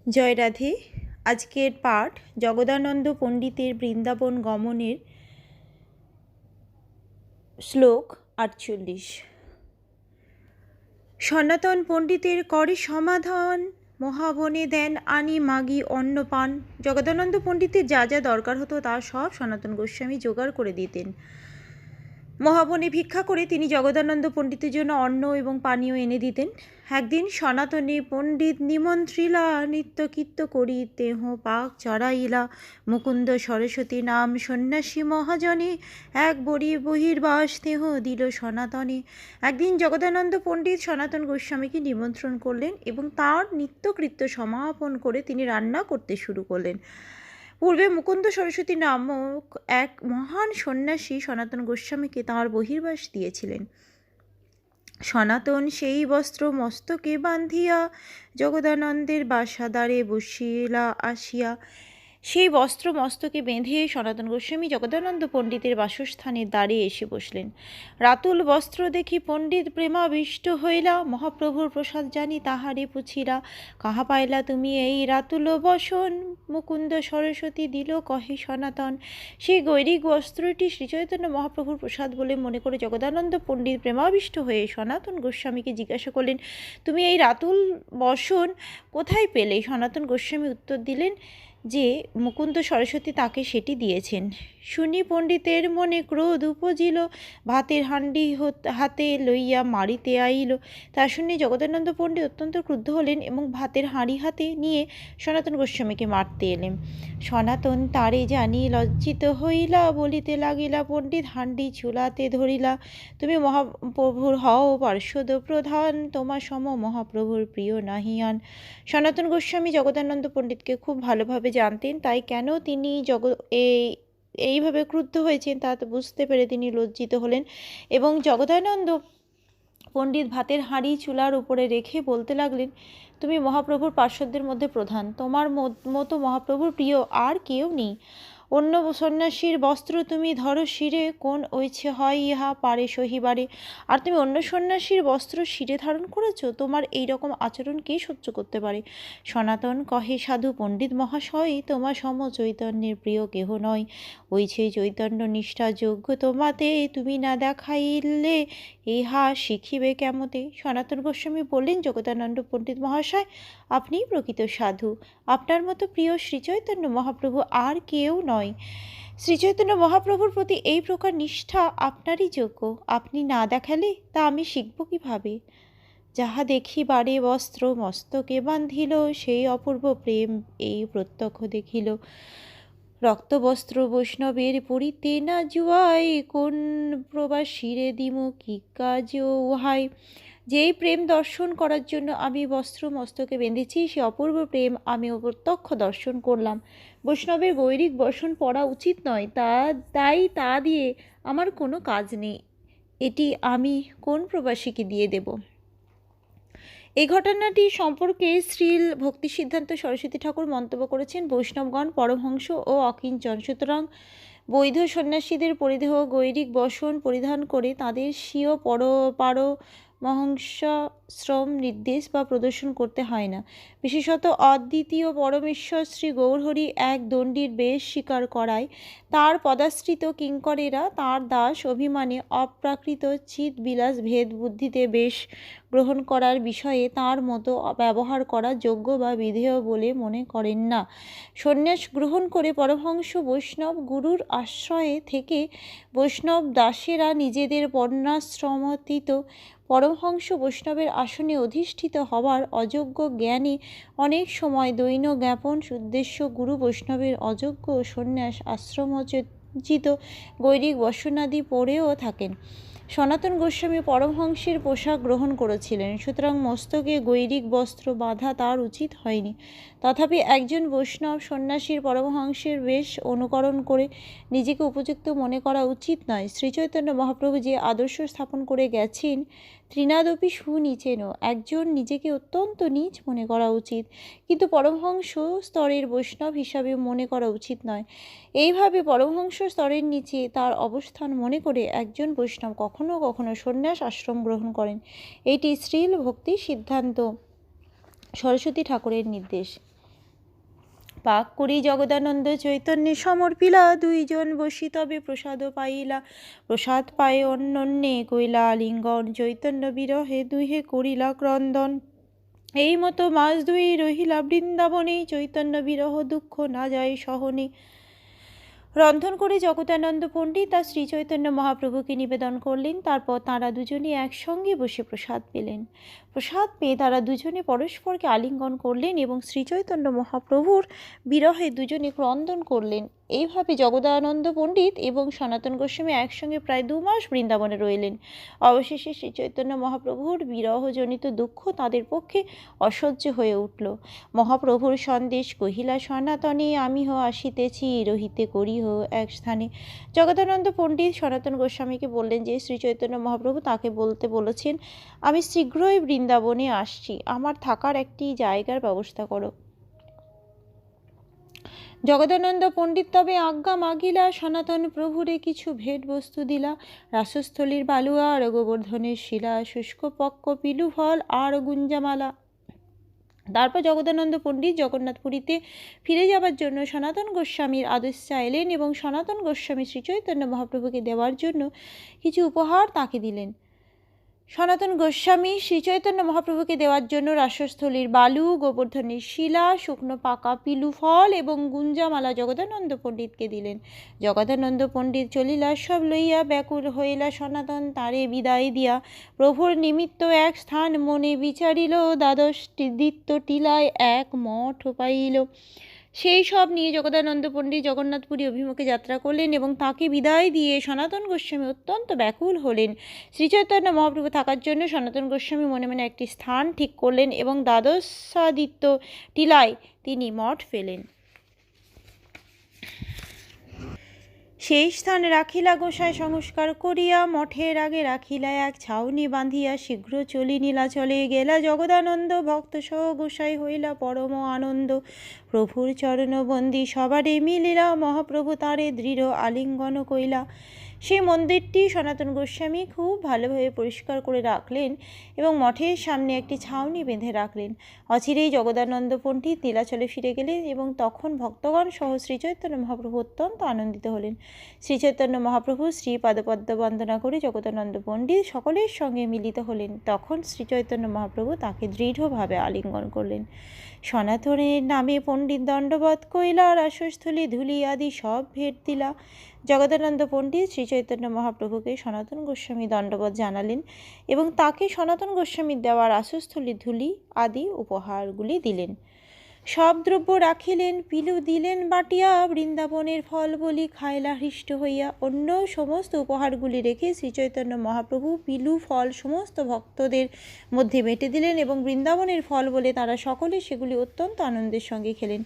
জয় রাধে। আজকের পাঠ জগদানন্দ পণ্ডিতের বৃন্দাবন গমনের শ্লোক 48। সনাতন পণ্ডিতের করে সমাধান, মহাবনে দেন আনি মাগি অন্নপান। জগদানন্দ পণ্ডিতের যা যা দরকার হতো তা সব সনাতন গোস্বামী জোগাড় করে দিতেন। মহাবনে ভিক্ষা করে তিনি জগদানন্দ পণ্ডিতের জন্য অন্ন এবং পানীয় এনে দিতেন। একদিন সনাতনে পণ্ডিত নিমন্ত্রিলা, নিত্য কীর্ত করি তেহ পাক চড়াইলা। মুকুন্দ সরস্বতী নাম সন্ন্যাসী মহাজনে, এক বড়ি বহির্বাস দেহ দিল সনাতনে। একদিন জগদানন্দ পণ্ডিত সনাতন গোস্বামীকে নিমন্ত্রণ করলেন এবং তার নিত্যকৃত্য সমাপন করে তিনি রান্না করতে শুরু করলেন। পূর্বে মুকুন্দ সরস্বতী নামক এক মহান সন্ন্যাসী সনাতন গোস্বামীকে তাঁর বহির্বাস দিয়েছিলেন। সনাতন সেই বস্ত্র মস্তকে বান্ধিয়া জগদানন্দের বাসাদারে বসিলা আসিয়া। সেই বস্ত্র মস্তকে বেঁধে সনাতন গোস্বামী জগদানন্দ পণ্ডিতের বাসস্থানের দ্বারে এসে বসলেন। রাতুল বস্ত্র দেখি পণ্ডিত প্রেমাবিষ্ট হইলা, মহাপ্রভুর প্রসাদ জানি তাহারে পুছিলা। কাহা পাইলা তুমি এই রাতুল বসন, মুকুন্দ সরস্বতী দিল কহে সনাতন। সেই গৈরিক বস্ত্রটি শ্রীচৈতন্য মহাপ্রভুর প্রসাদ বলে মনে করে জগদানন্দ পণ্ডিত প্রেমাবিষ্ট হয়ে সনাতন গোস্বামীকে জিজ্ঞাসা করলেন, তুমি এই রাতুল বসন কোথায় পেলে? সনাতন গোস্বামী উত্তর দিলেন যে মুকুন্দ সরস্বতী তাকে সেটি দিয়েছেন। শুনি পণ্ডিতের মনে ক্রোধ উপজিল, ভাতের হাণ্ডি হাতে লইয়া মারিতে আইল। তা শুনে জগদানন্দ পণ্ডিত অত্যন্ত ক্রুদ্ধ হলেন এবং ভাতের হাঁড়ি হাতে নিয়ে সনাতন গোস্বামীকে মারতে এলেন। সনাতন তারে জানি লজ্জিত হইলা, বলিতে লাগিলা, পণ্ডিত হাণ্ডি চুলাতে ধরিলা। তুমি মহাপ্রভুর হও পার্শ্বদ প্রধান, তোমার সম মহাপ্রভুর প্রিয় নাহিয়ান। সনাতন গোস্বামী জগদানন্দ পণ্ডিতকে খুব ভালোভাবে জানতেন, তাই কেন তিনি এইভাবে ক্রুদ্ধ হয়েছেন তা বুঝতে পেরে তিনি লজ্জিত হলেন এবং জগদানন্দ পণ্ডিত ভাতের হাঁড়ি চুলার উপরে রেখে বলতে লাগলেন, তুমি মহাপ্রভুর পার্শ্বদের মধ্যে প্রধান, তোমার মতো মহাপ্রভুর প্রিয় আর কেউ নেই। অন্য সন্ন্যাসীর বস্ত্র তুমি ধরো শিরে, কোন ঐছে হয় ইহা পারে সহিবারে। আর তুমি অন্য সন্ন্যাসীর বস্ত্র শিরে ধারণ করেছ, তোমার এই রকম আচরণ কে সহ্য করতে পারে? সনাতন কহে, সাধু পণ্ডিত মহাশয়, তোমার সম চৈতন্যের প্রিয় কেহ নয়। ঐছে চৈতন্য নিষ্ঠা যোগ্য তোমাতে, তুমি না দেখাইলে ইহা শিখিবে কেমতে? সনাতন গোস্বামী বললেন, জগদানন্দ পণ্ডিত মহাশয়, আপনিই প্রকৃত সাধু। আপনার মতো প্রিয় শ্রীচৈতন্য মহাপ্রভু আর কেউ নয়। শ্রীচৈতন্য মহাপ্রভুর প্রতি এই প্রকার নিষ্ঠা আপনারই যোগ্য। আপনি না দেখালে তা আমি শিখব কিভাবে? যাহা দেখি বারে বস্ত্র মস্তকে বান্ধিল, সেই অপূর্ব প্রেম এই প্রত্যক্ষ দেখিল। রক্তবস্ত্র বৈষ্ণবের পরিতে না জুয়াই, কোন প্রবাস শিরে দিমু কি কাজ উহাই। যেই প্রেম দর্শন করার জন্য আমি বস্ত্র মস্তকে বেঁধেছি, সে অপূর্ব প্রেম আমি প্রত্যক্ষ দর্শন করলাম। বৈষ্ণবের গৈরিক বসন পরা উচিত নয়, তাই তা দিয়ে আমার কোনো কাজ নেই। এটি আমি কোন প্রবাসীকে দিয়ে দেব? এই ঘটনাটি সম্পর্কে শ্রীল ভক্তি সিদ্ধান্ত সরস্বতী ঠাকুর মন্তব্য করেছেন, বৈষ্ণবগণ পরমহংস ও অকিঞ্চন, সুতরাং বৈধ সন্ন্যাসীদের পরিধেয় গৈরিক বসন পরিধান করে তাদের স্বীয় মহংসাশ্রম নির্দেশ বা প্রদর্শন করতে হয় না। বিশেষত অদ্বিতীয় পরমেশ্বর শ্রী গৌরহরি এক দণ্ডির বেশ স্বীকার করায় তার পদাশ্রিত কিঙ্করেরা তার দাস অভিমানে অপ্রাকৃত চিৎ বিলাস ভেদ বুদ্ধিতে বেশ গ্রহণ করার বিষয়ে তার মতো ব্যবহার করা যোগ্য বা বিধেয় বলে মনে করেন না। সন্ন্যাস গ্রহণ করে পরমহংস বৈষ্ণব গুরুর আশ্রয়ে থেকে বৈষ্ণব দাসেরা নিজেদের বর্ণাশ্রমতীত পরমহংস বৈষ্ণবের আসনে অধিষ্ঠিত হবার অযোগ্য জ্ঞানে অনেক সময় দৈন্য জ্ঞাপন উদ্দেশ্য গুরু বৈষ্ণবের অযোগ্য সন্ন্যাস আশ্রমোচিত গৈরিক বসনাদি পড়েও থাকেন। সনাতন গোস্বামী পরমহংসের পোশাক গ্রহণ করেছিলেন, সুতরাং মস্তকে গৈরিক বস্ত্র বাঁধা তার উচিত হয়নি। তথাপি একজন বৈষ্ণব সন্ন্যাসীর পরমহংসের বেশ অনুকরণ করে নিজেকে উপযুক্ত মনে করা উচিত নয়। শ্রীচৈতন্য মহাপ্রভু যে আদর্শ স্থাপন করে গেছেন, ত্রিনাদপি সুনীচেন, একজন নিজেকে অত্যন্ত নীচ মনে করা উচিত, কিন্তু পরমহংস স্তরের বৈষ্ণব হিসাবে মনে করা উচিত নয়। এইভাবে পরমহংস স্তরের নিচে তার অবস্থান মনে করে একজন বৈষ্ণব কখনো কখনো সন্ন্যাস আশ্রম গ্রহণ করেন। এটি শ্রীল ভক্তি সিদ্ধান্ত সরস্বতী ঠাকুরের নির্দেশ। পাক করি জগদানন্দ চৈতন্যে সমর্পিলা, দুইজন বসি তবে প্রসাদ পাইলা। প্রসাদ পায়ে অন্যন্যে কইলা আলিঙ্গন, চৈতন্য বিরহে দুহে করিলা ক্রন্দন। এই মতো মাস দুই রহিলা বৃন্দাবনে, চৈতন্য বিরহ দুঃখ না যায় সহনে। রন্ধন করে জগদানন্দ পণ্ডিত আর শ্রী চৈতন্য মহাপ্রভুকে নিবেদন করলেন। তারপর তাঁরা দুজনে একসঙ্গে বসে প্রসাদ পেলেন। প্রসাদ পেয়ে তারা দুজনে পরস্পরকে আলিঙ্গন করলেন এবং শ্রী চৈতন্য মহাপ্রভুর বিরহে দুজনে ক্রন্দন করলেন। এইভাবে জগদানন্দ পণ্ডিত এবং সনাতন গোস্বামী একসঙ্গে প্রায় 2 মাস বৃন্দাবনে রইলেন। অবশেষে শ্রী চৈতন্য মহাপ্রভুর বিরহজনিত দুঃখ তাদের পক্ষে অসহ্য হয়ে উঠল। মহাপ্রভুর সন্দেশ কহিলা সনাতনে, আমিহ আসিতেছি রহিতে করিহ এক স্থানে। জগদানন্দ পণ্ডিত সনাতন গোস্বামীকে বললেন যে শ্রী চৈতন্য মহাপ্রভু তাকে বলতে বলেছেন, আমি শীঘ্রই বৃন্দাবনে আসছি, আমার থাকার একটি জায়গার ব্যবস্থা করো। জগদানন্দ পণ্ডিত তবে আজ্ঞা মাগিলা, সনাতন প্রভুরে কিছু ভেট বস্তু দিলা। রাসস্থলীর বালুয়া আর গোবর্ধনের শিলা, শুষ্ক পক্ক পিলু ফল আর গুঞ্জামালা। তারপর জগদানন্দ পণ্ডিত জগন্নাথপুরীতে ফিরে যাবার জন্য সনাতন গোস্বামীর আদেশ চাইলেন এবং সনাতন গোস্বামী শ্রী চৈতন্য মহাপ্রভুকে দেওয়ার জন্য কিছু উপহার তাকে দিলেন। সনাতন গোস্বামী শ্রী চৈতন্য মহাপ্রভুকে দেওয়ার জন্য রাসস্থলীর বালু, গোবর্ধনের শিলা, শুকনো পাকা পিলু ফল এবং গুঞ্জামালা জগদানন্দ পণ্ডিতকে দিলেন। জগদানন্দ পণ্ডিত চলিলা সব লইয়া, ব্যাকুল হইলা সনাতন তারে বিদায় দিয়া। প্রভুর নিমিত্ত এক স্থান মনে বিচারিল, দ্বাদশ দ্বিত্ব টিলায় এক মঠ পাইল। সেই সব নিয়ে জগদানন্দ পণ্ডিত জগন্নাথপুরী অভিমুখে যাত্রা করলেন এবং তাকে বিদায় দিয়ে সনাতন গোস্বামী অত্যন্ত ব্যাকুল হলেন। শ্রীচৈতন্য মহাপ্রভু থাকার জন্য সনাতন গোস্বামী মনে মনে একটি স্থান ঠিক করলেন এবং দ্বাদশাদিত্য টিলায় তিনি মঠ ফেলেন। সেই স্থানে রাখিলা গোসাই সংস্কার করিয়া, মঠের আগে রাখিলা এক ছাউনি বাঁধিয়া। শীঘ্র চলি নীলাচলে গেলা জগদানন্দ, ভক্ত সহ গোসাই হইলা পরম আনন্দ। প্রভুর চরণবন্দি সবারে মিলিলা, মহাপ্রভু তারে দৃঢ় আলিঙ্গন কইলা। সেই মন্দিরটি সনাতন গোস্বামী খুব ভালোভাবে পরিষ্কার করে রাখলেন এবং মঠের সামনে একটি ছাউনি বেঁধে রাখলেন। অচিরেই জগদানন্দ পণ্ডিত নীলাচলে ফিরে গেলেন এবং তখন ভক্তগণ সহ শ্রীচৈতন্য মহাপ্রভু অত্যন্ত আনন্দিত হলেন। শ্রীচৈতন্য মহাপ্রভু শ্রী পাদপদ্ম বন্দনা করে জগদানন্দ পণ্ডিত সকলের সঙ্গে মিলিত হলেন। তখন শ্রীচৈতন্য মহাপ্রভু তাকে দৃঢ়ভাবে আলিঙ্গন করলেন। সনাতনের নামে পণ্ডিত দণ্ডবত কইলা, রাসস্থলী ধুলি আদি সব ভেট দিলা। জগদানন্দ পণ্ডিত শ্রী চৈতন্য মহাপ্রভুকে সনাতন গোস্বামী দণ্ডবত জানালেন এবং তাকে সনাতন গোস্বামীর দেওয়া রাসস্থলী ধুলি আদি উপহারগুলি দিলেন। সব দ্রব্য রাখিলেন, পিলু দিলেন বাটিয়া। বৃন্দাবনের ফল বলি খাইলা হৃষ্ট হইয়া। অন্য সমস্ত উপহারগুলি রেখে শ্রীচৈতন্য মহাপ্রভু পিলু ফল সমস্ত ভক্তদের মধ্যে বেঁটে দিলেন এবং বৃন্দাবনের ফল বলে তারা সকলে সেগুলি অত্যন্ত আনন্দের সঙ্গে খেলেন।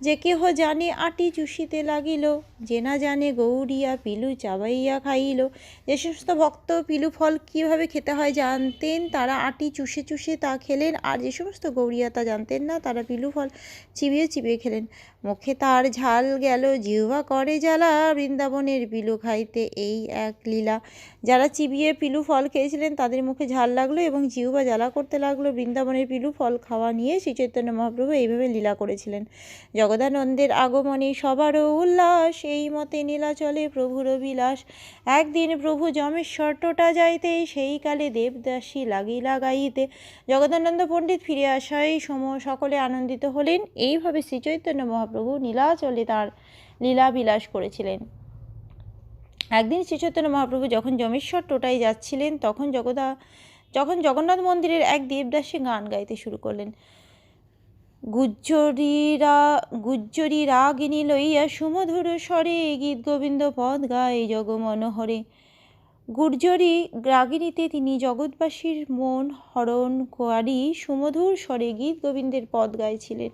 যে কেহ জানে আটি চুষিতে লাগিল, যে না জানে গৌরিয়া পিলু চাবাইয়া খাইল। যে সমস্ত ভক্ত পিলু ফল কীভাবে খেতে হয় জানতেন তারা আটি চুষে চুষে তা খেলেন, আর যে সমস্ত গৌরিয়া তা জানতেন না তারা পিলু ফল চিবিয়ে চিবিয়ে খেলেন। মুখে তার ঝাল গেল, জিহ্বা করে জ্বালা, বৃন্দাবনের পিলু খাইতে এই এক লীলা। যারা চিবিয়ে পিলু ফল খেয়েছিলেন তাদের মুখে ঝাল লাগলো এবং জিহ্বা জ্বালা করতে লাগলো। বৃন্দাবনের পিলু ফল খাওয়া নিয়ে শ্রীচৈতন্য মহাপ্রভু এইভাবে লীলা করেছিলেন। জগদানন্দের আগমনে সবারও উল্লাস, এই মতে নীলাচলে প্রভুর বিলাস। একদিন প্রভু যমেশ্বর টোটা যাইতে, সেই কালে দেবদাসী লাগিলা গাইতে। জগদানন্দ পণ্ডিত ফিরে আসায় সকলে আনন্দিত হলেন। এইভাবে শ্রীচৈতন্য মহাপ্রভু নীলাচলে তাঁর লীলা বিলাস করেছিলেন। একদিন শ্রীচৈতন্য মহাপ্রভু যখন যমেশ্বর টোটায় যাচ্ছিলেন যখন জগন্নাথ মন্দিরের এক দেবদাসী গান গাইতে শুরু করলেন। গুজ্জরী রাগিনী লইয়া সুমধুর স্বরে, গীত গোবিন্দ পদ গায় জগমনোহরে। গুর্জরী রাগিনীতে তিনি জগৎবাসীর মন হরণ করি সুমধুর স্বরে গীত গোবিন্দের পদ গাইছিলেন।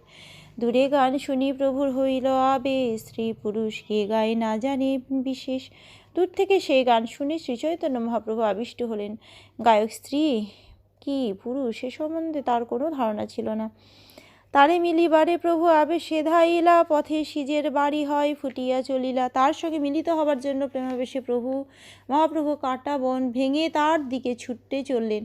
দূরে গান শুনি প্রভুর হইল আবেশ, স্ত্রী পুরুষ কে গায় না জানে বিশেষ। দূর থেকে সেই গান শুনে শ্রীচৈতন্য মহাপ্রভু আবিষ্ট হলেন। গায়ক স্ত্রী কি পুরুষ সে সম্বন্ধে তার কোনো ধারণা ছিল না। তারে মিলিবারে প্রভু আবেশে ধাইলা, পথে সিজের বাড়ি হয় ফুটিয়া চলিলা। তার সঙ্গে মিলিত হবার জন্য প্রেমাবেশে মহাপ্রভু কাটা বন ভেঙে তার দিকে ছুটতে চললেন।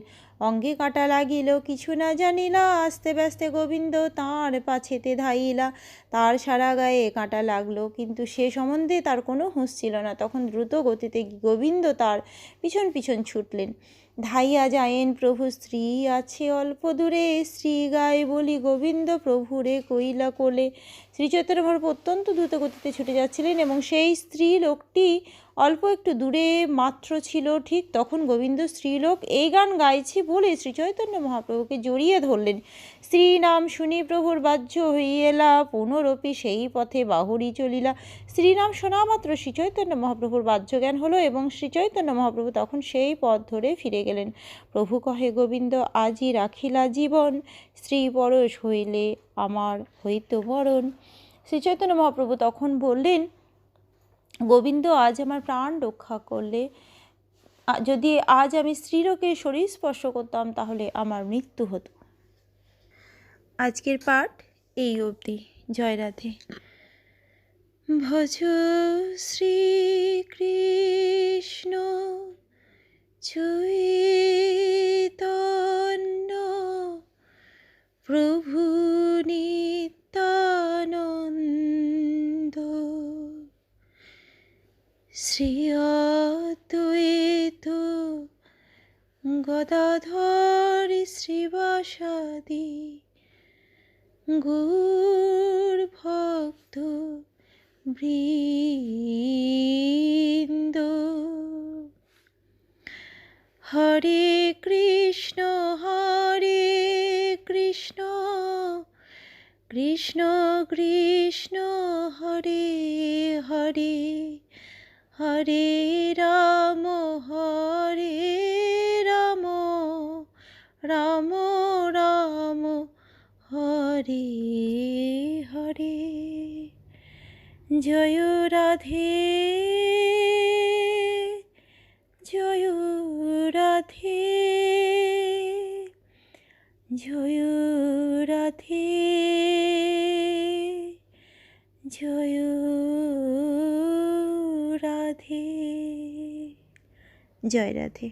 অঙ্গে কাটা লাগিল কিছু না জানিলা, আস্তে ব্যস্তে গোবিন্দ তাঁর পাছেতে ধাইলা। তার সারা গায়ে কাঁটা লাগলো, কিন্তু সে সম্বন্ধে তার কোনো হুঁশ ছিল না। তখন দ্রুত গতিতে গোবিন্দ তার পিছন পিছন ছুটলেন। ধাইয়া যায়েন প্রভু, স্ত্রী আছে অল্প দূরে, স্ত্রী গায়ে বলি গোবিন্দ প্রভুরে কইলা কোলে। শ্রীচৈতন্য মহাপ্রভু অত্যন্ত দ্রুত গতিতে ছুটে যাচ্ছিলেন এবং সেই স্ত্রী লোকটি অল্প একটু দূরে মাত্র ছিল। ঠিক তখন গোবিন্দ স্ত্রীলোক এই গান গাইছে বলে শ্রীচৈতন্য মহাপ্রভুকে জড়িয়ে ধরলেন। স্ত্রী নাম শুনি প্রভুর বাহ্য হইয়েলা, পুনরপি সেই পথে বাহুরি চলিলা। স্ত্রী নাম শোনা মাত্র শ্রীচৈতন্য মহাপ্রভুর বাহ্য জ্ঞান হলো এবং শ্রীচৈতন্য মহাপ্রভু তখন সেই পথ ধরে ফিরে গেলেন। প্রভু কহে গোবিন্দ আজই রাখিলা জীবন, স্ত্রী পরশ হইলে আমার হইত মরণ। শ্রীচৈতন্য মহাপ্রভু তখন বললেন, গোবিন্দ আজ আমার প্রাণ রক্ষা করলে। যদি আজ আমি স্ত্রীলোকের শরীর স্পর্শ করতাম তাহলে আমার মৃত্যু হতো। আজকের পাঠ এই অবধি। জয় রাধে। ভজ শ্রীকৃষ্ণ চৈতন্য প্রভু নিত্যানন্দ, শ্রী অদ্বৈত গদাধর শ্রীবাসাদি গৌর ভক্ত বৃন্দ। হরে কৃষ্ণ কৃষ্ণ কৃষ্ণ হরে হরে, হরে রাম রাম রাম হরে হরে। জয় রাধে, জয় রাধে, জয় রাধে, জয় রাধে। জয় রাধে।